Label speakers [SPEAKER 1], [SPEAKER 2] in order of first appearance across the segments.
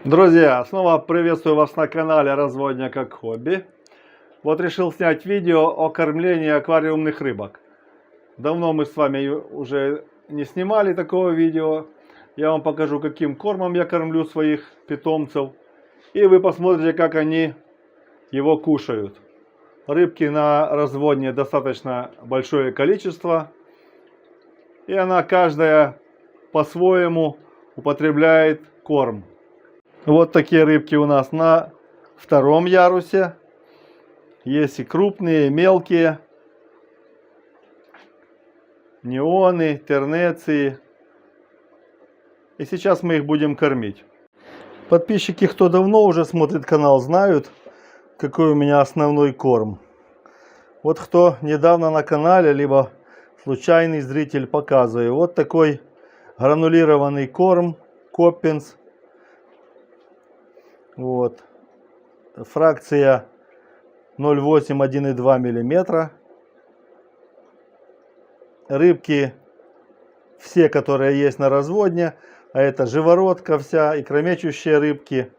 [SPEAKER 1] Друзья, снова приветствую вас на канале Разводня как хобби. Вот решил снять видео о кормлении аквариумных рыбок. Давно мы с вами уже не снимали такого видео. Я вам покажу, каким кормом я кормлю своих питомцев. И вы посмотрите, как они его кушают. Рыбки на разводне достаточно большое количество. И она каждая по-своему употребляет корм. Вот такие рыбки у нас на втором ярусе. Есть и крупные, и мелкие. Неоны, тернеции. И сейчас мы их будем кормить. Подписчики, кто давно уже смотрит канал, знают, какой у меня основной корм. Вот кто недавно на канале, либо случайный зритель, показываю. Вот такой гранулированный корм Коппинс. Вот. Фракция 0,8-1,2 мм. Рыбки все, которые есть на разводне, а это живородка вся, икромечущие рыбки,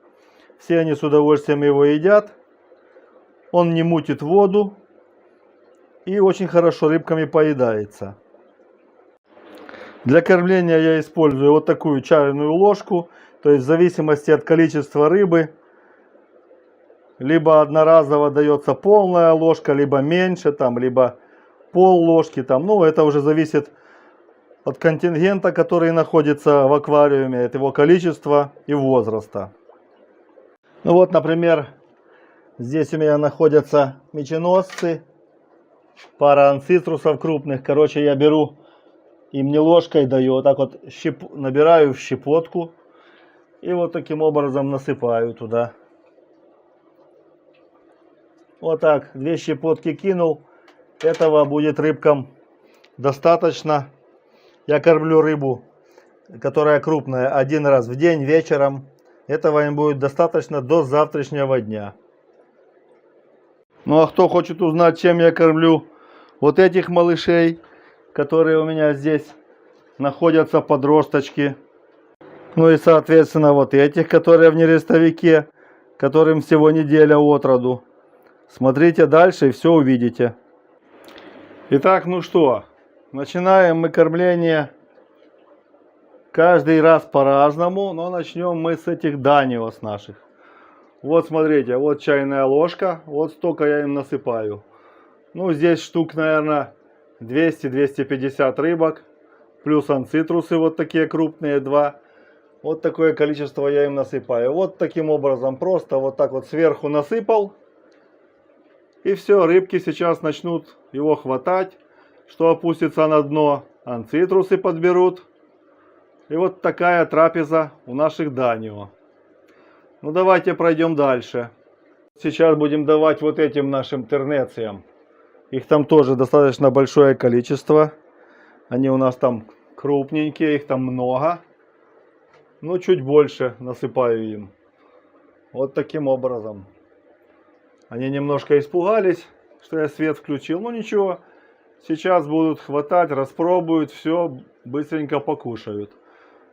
[SPEAKER 1] все они с удовольствием его едят. Он не мутит воду и очень хорошо рыбками поедается. Для кормления я использую вот такую чайную ложку. То есть в зависимости от количества рыбы, либо одноразово дается полная ложка, либо меньше, там, либо пол ложки. Там. Ну, это уже зависит от контингента, который находится в аквариуме, от его количества и возраста. Ну вот, например, здесь у меня находятся меченосцы, пара анцитрусов крупных. Короче, я беру, им не ложкой даю, вот так вот набираю в щепотку. И вот таким образом насыпаю туда. Вот так, 2 щепотки кинул. Этого будет рыбкам достаточно. Я кормлю рыбу, которая крупная, 1 раз в день вечером. Этого им будет достаточно до завтрашнего дня. Ну а кто хочет узнать, чем я кормлю вот этих малышей, которые у меня здесь находятся, подросточки. Ну и соответственно вот этих, которые в нерестовике, которым всего неделя от роду. Смотрите дальше и все увидите. Итак, ну что, начинаем мы кормление каждый раз по-разному, но начнем мы с этих даниос наших. Вот смотрите, вот чайная ложка, вот столько я им насыпаю. Ну здесь штук, наверное, 200-250 рыбок, плюс анцитрусы вот такие крупные 2. Вот такое количество я им насыпаю. Вот таким образом просто вот так вот сверху насыпал. И все, рыбки сейчас начнут его хватать, что опустится на дно. Анцитрусы подберут. И вот такая трапеза у наших данио. Ну давайте пройдем дальше. Сейчас будем давать вот этим нашим тернециям. Их там тоже достаточно большое количество. Они у нас там крупненькие, их там много. Ну, чуть больше насыпаю им. Вот таким образом. Они немножко испугались, что я свет включил. Ну, ничего. Сейчас будут хватать, распробуют, все, быстренько покушают.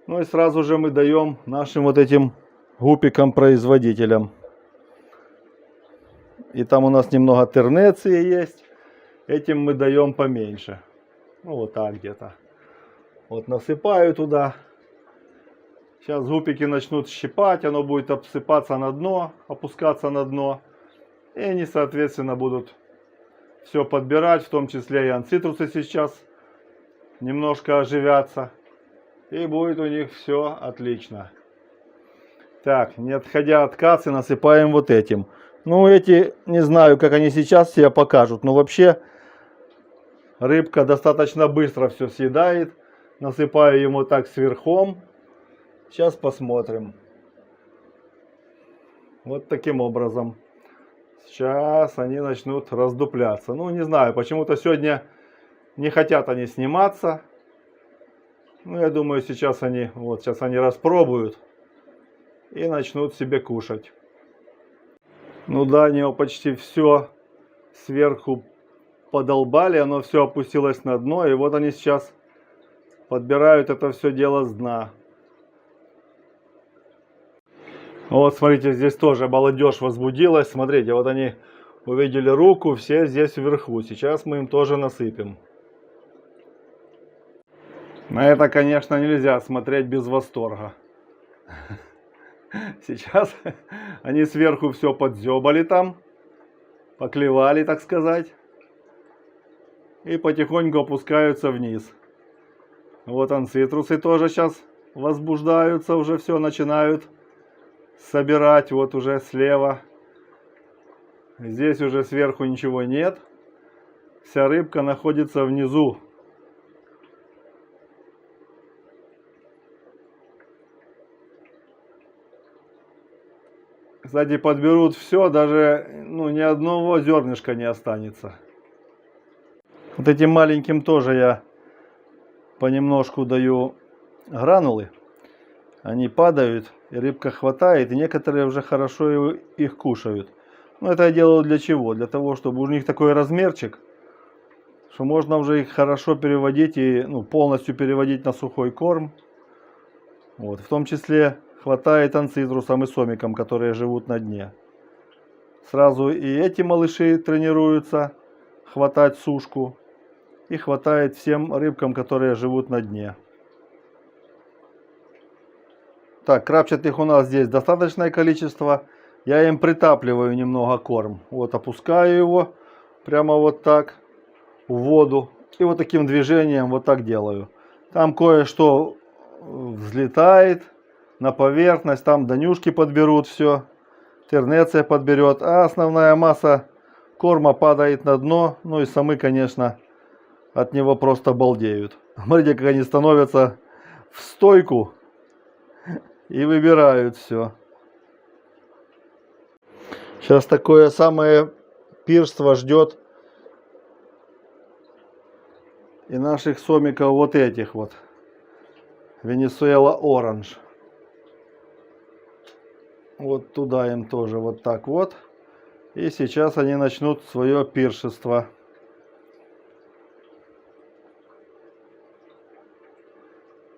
[SPEAKER 1] Ну, и сразу же мы даем нашим вот этим гупикам-производителям. И там у нас немного тернеции есть. Этим мы даем поменьше. Ну, вот так где-то. Вот насыпаю туда. Сейчас гупики начнут щипать, оно будет обсыпаться на дно, опускаться на дно. И они, соответственно, будут все подбирать, в том числе и анцитрусы сейчас немножко оживятся. И будет у них все отлично. Так, не отходя от кассы, насыпаем вот этим. Ну, эти, не знаю, как они сейчас себя покажут, но вообще рыбка достаточно быстро все съедает. Насыпаю ему так сверхом. Сейчас посмотрим. Вот таким образом. Сейчас они начнут раздупляться. Ну, не знаю, почему-то сегодня не хотят они сниматься. Ну, я думаю, сейчас они распробуют и начнут себе кушать. Ну да, они почти все сверху подолбали, оно все опустилось на дно. И вот они сейчас подбирают это все дело с дна. Вот смотрите, здесь тоже молодежь возбудилась. Смотрите, вот они увидели руку, все здесь вверху. Сейчас мы им тоже насыпем. На это, конечно, нельзя смотреть без восторга. Сейчас они сверху все подзебали там, поклевали, так сказать, и потихоньку опускаются вниз. Вот анцитрусы тоже сейчас возбуждаются, уже все начинают собирать. Вот уже слева. Здесь уже сверху ничего нет. Вся рыбка находится внизу. Кстати, подберут все, даже ни одного зернышка не останется. Вот этим маленьким тоже я понемножку даю гранулы. Они падают, и рыбка хватает, и некоторые уже хорошо их кушают. Но это я делаю для чего? Для того, чтобы у них такой размерчик, что можно уже их хорошо переводить и полностью переводить на сухой корм. Вот, в том числе хватает анцитрусам и сомикам, которые живут на дне. Сразу и эти малыши тренируются хватать сушку, и хватает всем рыбкам, которые живут на дне. Так, крапчатых у нас здесь достаточное количество. Я им притапливаю немного корм. Вот опускаю его прямо вот так в воду. И вот таким движением вот так делаю. Там кое-что взлетает на поверхность. Там донюшки подберут все. Тернеция подберет. А основная масса корма падает на дно. Ну и самы, конечно, от него просто балдеют. Смотрите, как они становятся в стойку и выбирают все. Сейчас такое самое пирство ждет и наших сомиков вот этих вот. Венесуэла Оранж. Вот туда им тоже вот так вот. И сейчас они начнут свое пиршество.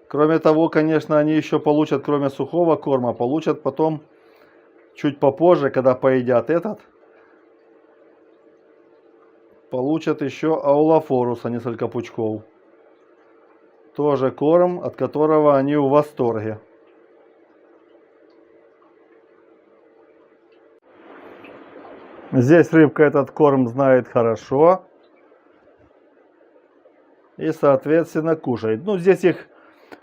[SPEAKER 1] Кроме того, конечно, они еще получат, кроме сухого корма, получат потом чуть попозже, когда поедят этот, получат еще аулофоруса несколько пучков. Тоже корм, от которого они в восторге. Здесь рыбка этот корм знает хорошо. И, соответственно, кушает. Здесь их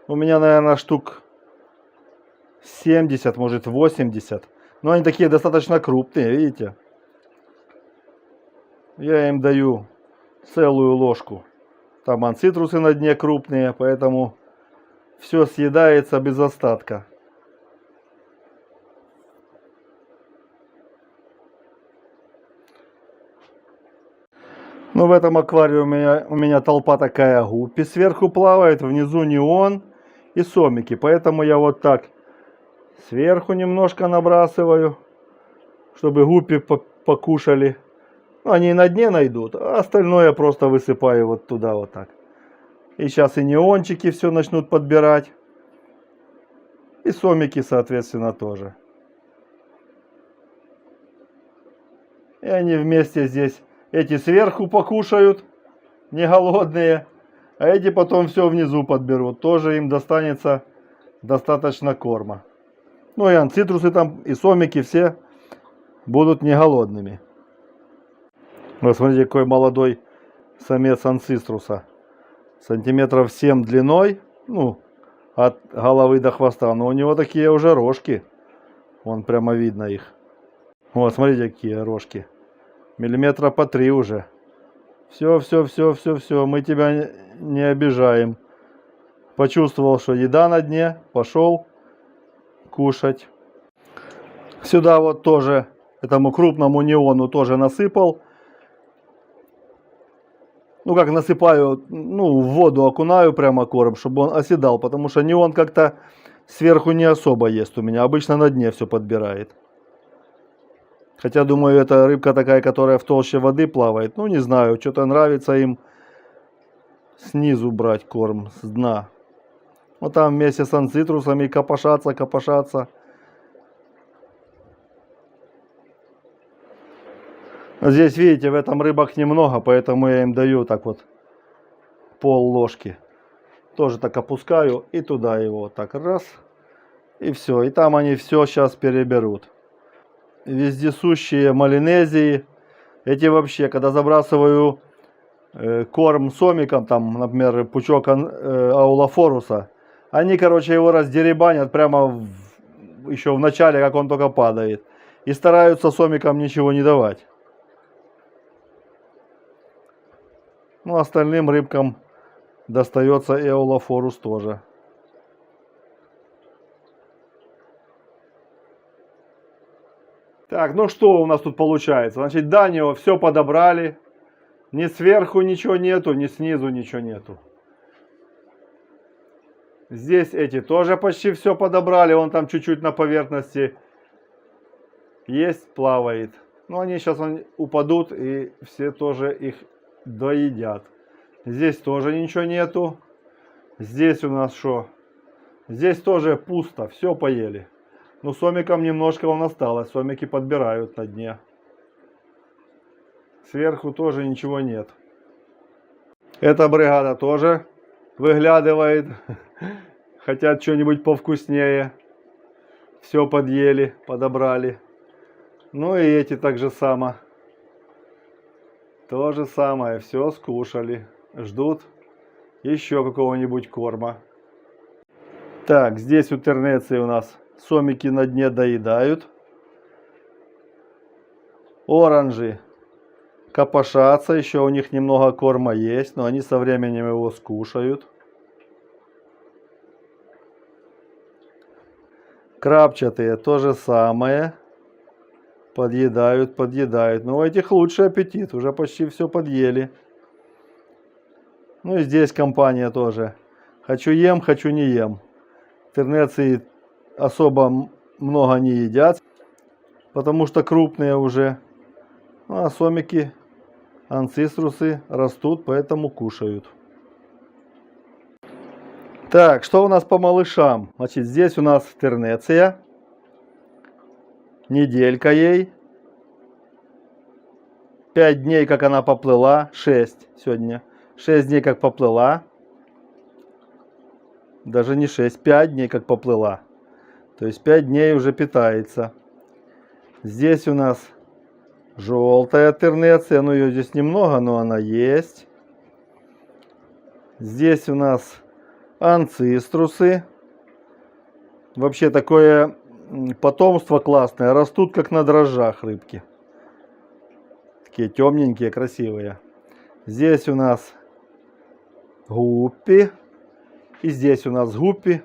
[SPEAKER 1] у меня, наверное, штук 70, может 80. Но они такие достаточно крупные, видите? Я им даю целую ложку. Там анцитрусы на дне крупные, поэтому все съедается без остатка. В этом аквариуме у меня толпа такая гуппи. Сверху плавает, внизу неон и сомики. Поэтому я вот так сверху немножко набрасываю, чтобы гуппи покушали. Они и на дне найдут, а остальное просто высыпаю вот туда вот так. И сейчас и неончики все начнут подбирать. И сомики, соответственно, тоже. И они вместе здесь, эти сверху покушают, не голодные, а эти потом все внизу подберут. Тоже им достанется достаточно корма. И анцитрусы там, и сомики все будут не голодными. Вот смотрите, какой молодой самец анцитруса. Сантиметров 7 длиной, от головы до хвоста. Но у него такие уже рожки. Вон прямо видно их. Вот, смотрите, какие рожки. Миллиметра по 3 уже. Все, мы тебя не обижаем. Почувствовал, что еда на дне, пошел кушать. Сюда вот тоже этому крупному неону тоже насыпал. Как насыпаю, в воду окунаю прямо корм, чтобы он оседал, потому что неон как-то сверху не особо ест у меня, обычно на дне все подбирает. Хотя, думаю, это рыбка такая, которая в толще воды плавает. Не знаю, что-то нравится им снизу брать корм, с дна. Вот там вместе с анцитрусами копошатся. Здесь, видите, в этом рыбок немного, поэтому я им даю так вот пол ложки. Тоже так опускаю и туда его вот так раз. И все. И там они все сейчас переберут. Вездесущие малинезии. Эти вообще, когда забрасываю корм сомиком, там, например, пучок аулофоруса, они, короче, его раздеребанят прямо еще в начале, как он только падает. И стараются сомикам ничего не давать. Ну, остальным рыбкам достается и аулофорус тоже. Так, ну что у нас тут получается? Значит, Данио все подобрали. Ни сверху ничего нету, ни снизу ничего нету. Здесь эти тоже почти все подобрали. Он там чуть-чуть на поверхности есть, плавает. Но они сейчас упадут и все тоже их доедят. Здесь тоже ничего нету. Здесь у нас что? Здесь тоже пусто, все поели. Ну, сомиком немножко он осталось. Сомики подбирают на дне. Сверху тоже ничего нет. Эта бригада тоже выглядывает. Хотят что-нибудь повкуснее. Все подъели, подобрали. Ну и эти так же само. То же самое. Все скушали. Ждут еще какого-нибудь корма. Так, здесь у тернеции у нас сомики на дне доедают. Оранжи копошатся, еще у них немного корма есть, но они со временем его скушают. Крапчатые то же самое. Подъедают, подъедают. Но у этих лучший аппетит, уже почти все подъели. Ну и здесь компания тоже. Хочу ем, хочу не ем. Тернеции особо много не едят, потому что крупные уже. Ну, а сомики, анциструсы растут, поэтому кушают. Так, что у нас по малышам? Значит, здесь у нас тернеция. Неделька ей. 5 дней, как она поплыла. 6 сегодня. 6 дней, как поплыла. Даже не 6, 5 дней, как поплыла. То есть 5 дней уже питается. Здесь у нас желтая тернеция. Ну, ее здесь немного, но она есть. Здесь у нас анциструсы. Вообще такое потомство классное. Растут как на дрожжах рыбки. Такие темненькие, красивые. Здесь у нас гуппи. И здесь у нас гуппи.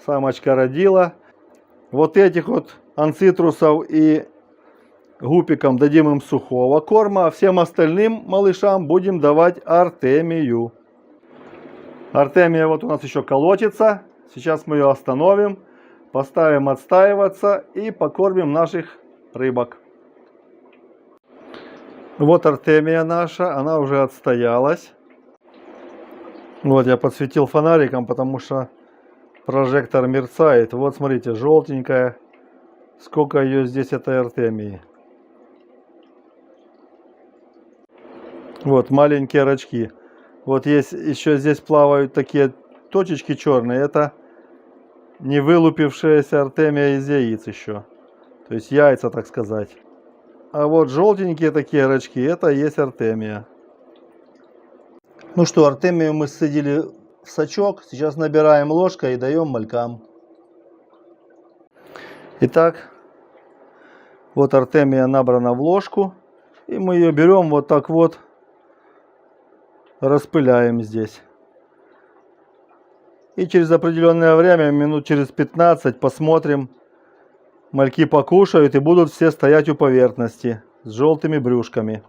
[SPEAKER 1] Самочка родила. Вот этих вот анцитрусов и гуппикам дадим им сухого корма. А всем остальным малышам будем давать артемию. Артемия вот у нас еще колотится. Сейчас мы ее остановим. Поставим отстаиваться и покормим наших рыбок. Вот артемия наша. Она уже отстоялась. Вот я подсветил фонариком, потому что прожектор мерцает. Вот смотрите, желтенькая. Сколько ее здесь этой артемии. Вот маленькие рачки. Вот есть еще здесь плавают такие точечки черные. Это не вылупившаяся артемия из яиц еще. То есть яйца, так сказать. А вот желтенькие такие рачки, это и есть артемия. Ну что, артемию мы сцедили в сачок. Сейчас набираем ложкой и даем малькам. Итак, вот артемия набрана в ложку. И мы ее берем вот так вот. Распыляем здесь. И через определенное время, минут через 15, посмотрим. Мальки покушают и будут все стоять у поверхности с желтыми брюшками.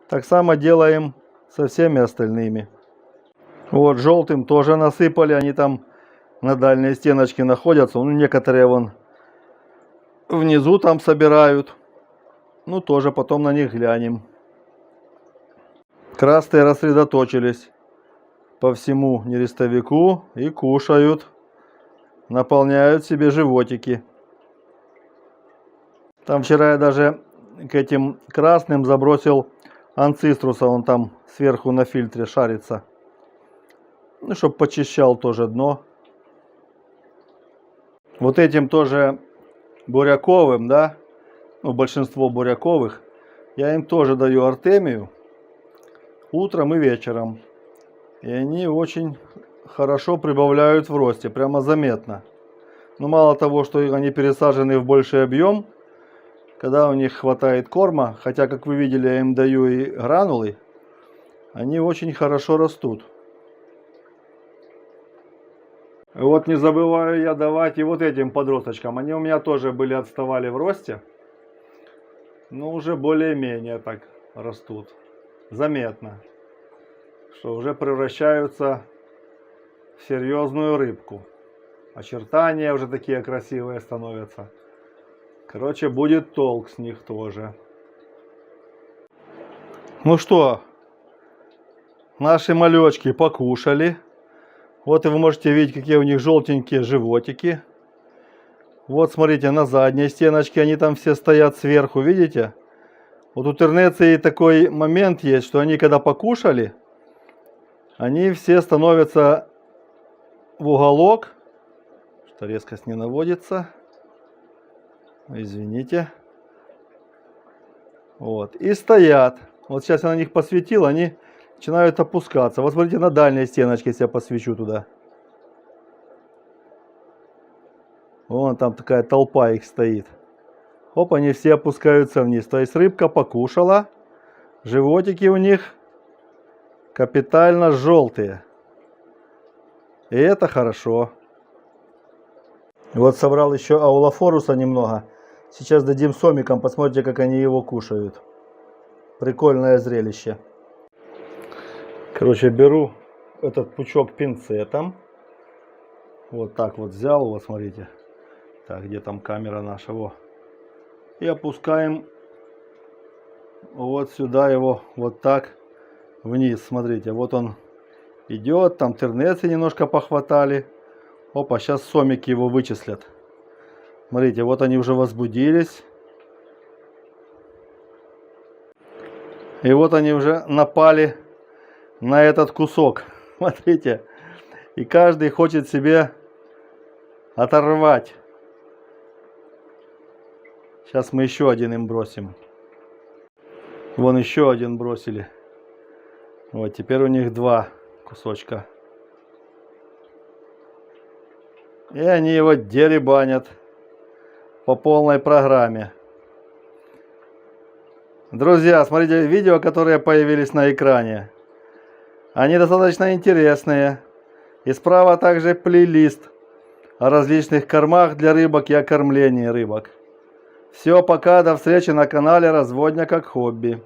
[SPEAKER 1] Так само делаем со всеми остальными. Вот желтым тоже насыпали. Они там на дальней стеночке находятся. Ну, некоторые вон внизу там собирают. Ну, тоже потом на них глянем. Красные рассредоточились по всему нерестовику и кушают. Наполняют себе животики. Там вчера я даже к этим красным забросил анциструса, он там сверху на фильтре шарится. Ну, чтобы почищал тоже дно. Вот этим тоже буряковым, да, ну, большинство буряковых, я им тоже даю артемию утром и вечером. И они очень хорошо прибавляют в росте, прямо заметно. Но мало того, что они пересажены в больший объем, когда у них хватает корма, хотя, как вы видели, я им даю и гранулы, они очень хорошо растут. И вот не забываю я давать и вот этим подросточкам. Они у меня тоже были отставали в росте, но уже более-менее так растут. Заметно, что уже превращаются в серьезную рыбку. Очертания уже такие красивые становятся. Короче, будет толк с них тоже. Ну что, наши малечки покушали. Вот и вы можете видеть, какие у них желтенькие животики. Вот смотрите, на задней стеночке они там все стоят сверху, видите? Вот у тернеции такой момент есть, что они когда покушали, они все становятся в уголок. Что резкость не наводится. Извините. Вот. И стоят. Вот сейчас я на них посветил, они начинают опускаться. Вот смотрите, на дальней стеночке, если я посвечу туда. Вон там такая толпа их стоит. Оп, они все опускаются вниз. То есть рыбка покушала. Животики у них капитально желтые. И это хорошо. Вот собрал еще аулофоруса немного. Сейчас дадим сомикам, посмотрите, как они его кушают. Прикольное зрелище. Короче, беру этот пучок пинцетом. Вот так вот взял, вот смотрите. Так, где там камера нашего? И опускаем вот сюда его, вот так вниз. Смотрите, вот он идет, там тернеции немножко похватали. Опа, сейчас сомики его вычислят. Смотрите, вот они уже возбудились. И вот они уже напали на этот кусок. Смотрите. И каждый хочет себе оторвать. Сейчас мы еще один им бросим. Вон еще один бросили. Вот, теперь у них 2 кусочка. И они его деребанят по полной программе. Друзья, смотрите видео, которые появились на экране. Они достаточно интересные. И справа также плейлист о различных кормах для рыбок и о кормлении рыбок. Все, пока, до встречи на канале Разводня как хобби.